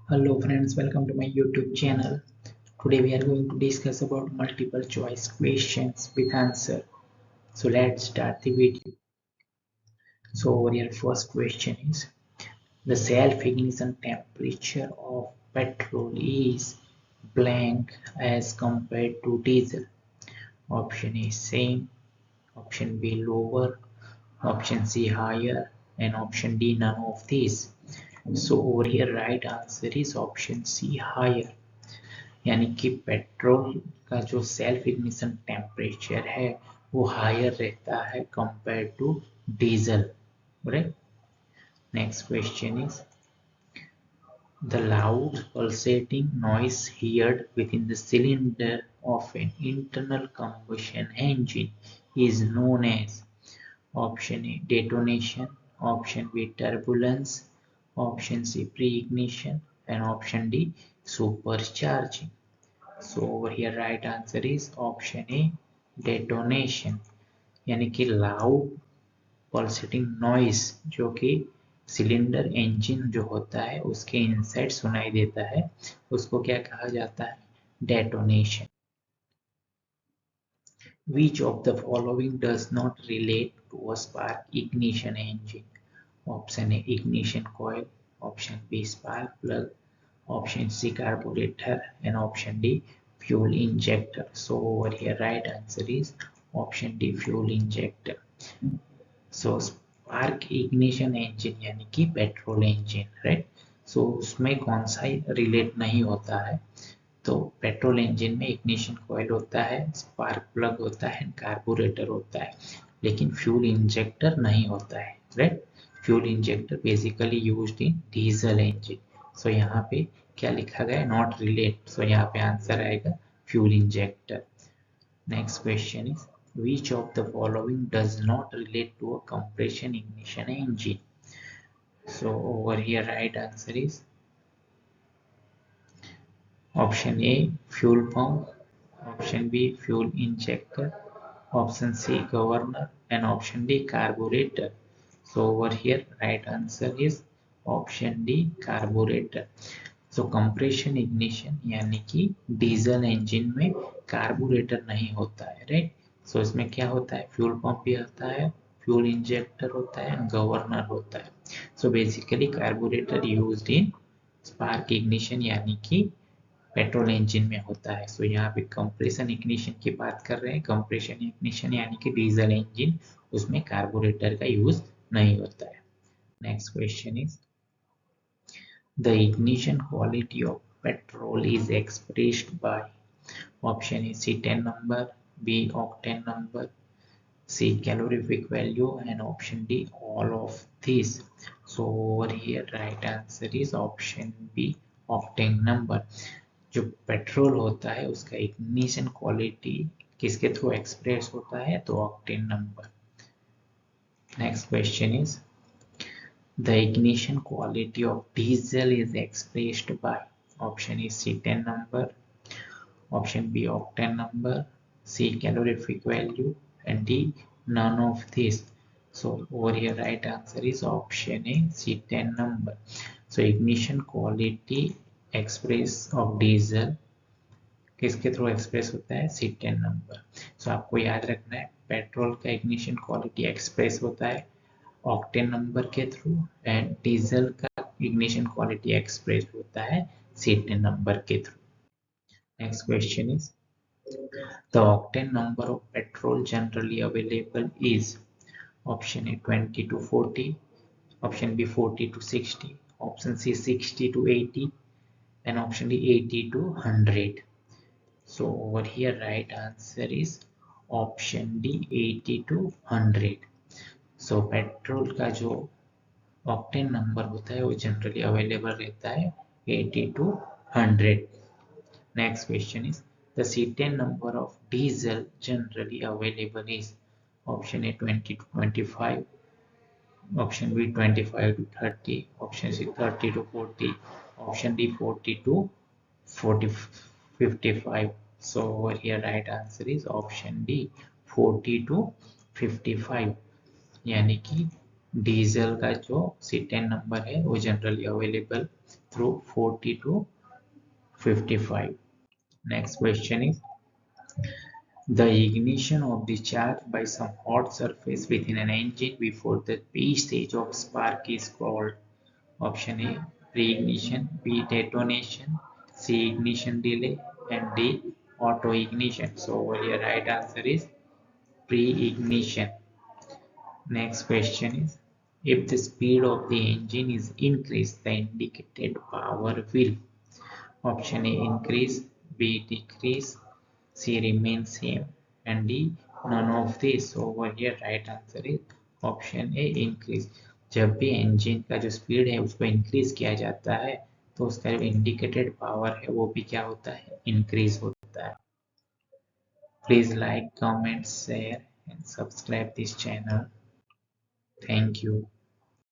Hello friends, welcome to my YouTube channel. Today we are going to discuss about multiple choice questions with answer. So let's start the video. So over here first question is the self-ignition temperature of petrol is blank as compared to diesel. Option A same, option B lower, option C higher and option D none of these. So over here right answer is option C higher. यानी कि petrol का जो self ignition temperature है वो higher रहता है compare to diesel. Right. Next question is the loud pulsating noise heard within the cylinder of an internal combustion engine is known as option A detonation, option B turbulence, option C pre-ignition and option D supercharging. So over here right answer is option A detonation. यानी कि loud pulsating noise जो कि cylinder engine जो होता है उसके inside सुनाई देता है उसको क्या कहा जाता है? Detonation. Which of the following does not relate to a spark ignition engine? Option A ignition coil, option B spark plug, option C carburetor and option D fuel injector. So over here right answer is option D fuel injector. So spark ignition engine यानी कि petrol engine, right. सो उसमें कौन सा relate नहीं होता है? तो petrol engine में इग्निशन कॉइल होता है, स्पार्क प्लग होता है, कार्बोरेटर होता है, लेकिन फ्यूल इंजेक्टर नहीं होता है, right. Fuel injector basically used in diesel engine. So यहाँ पे क्या लिखा गया? Not relate. सो यहाँ पे आंसर आएगा fuel injector. Next question is which of the following does not relate to a compression ignition engine? So over here right answer is option A fuel pump, option B fuel injector, option C governor and option D carburetor. So over here right answer is option D carburetor. So compression ignition यानी कि diesel engine में carburettor नहीं होता है, right. सो इसमें क्या होता है? फ्यूल पंप भी होता है, फ्यूल इंजेक्टर होता है, गवर्नर होता है. So basically carburettor used in spark ignition यानी कि पेट्रोल इंजन में होता है. सो यहाँ पे कंप्रेशन इग्निशन की बात कर रहे हैं. कंप्रेशन इग्निशन यानी कि डीजल इंजन, उसमें कार्बोरेटर का यूज नहीं होता है. Next question is the ignition quality of petrol is expressed by option A C10 number, B octane number, C calorific value and option D all of these. So over here right answer is option B octane number. जो petrol होता है उसका ignition quality किसके through express होता है? तो octane number. Next question is the ignition quality of diesel is expressed by option A C10 number, option B octane number, C calorific value and D none of these. So over here right answer is option A C10 number. So ignition quality express of diesel किसके through express होता है? C10 number. सो आपको याद रखना है petrol का ignition quality express होता है ऑक्टेन नंबर के थ्रू एंड डीजल का इग्निशन क्वालिटी एक्सप्रेस होता है C10 नंबर के through. Next question is the octane number of petrol generally available is option A 20 to 40, option B 40 to 60, option C 60 to 80 and option D 80 to 100. So over here right answer is option D 80 to 100. So petrol का जो octane number होता है वो generally available रहता है 80 to 100. Next question is the C10 number of diesel generally available is option A 20 to 25, option B 25 to 30, option C 30 to 40, option D 40 to 40 55. So over here right answer is option D 40 to 55. यानी कि diesel का जो C10 number है वो generally available through 40 to 55. Next question is the ignition of the charge by some hot surface within an engine before the P stage of spark is called. Option A pre-ignition, B detonation, C ignition delay, and D auto ignition. So over here right answer is pre-ignition. Next question is if the speed of the engine is increased, the indicated power will. Option A increase, B decrease, C remain same, and D none of this. So over here right answer is option A increase. जब भी engine का जो speed है उसको increase किया जाता है तो उसका जो indicated power है वो भी क्या होता है increase होता है. Please like, comment, share and subscribe this channel. Thank you.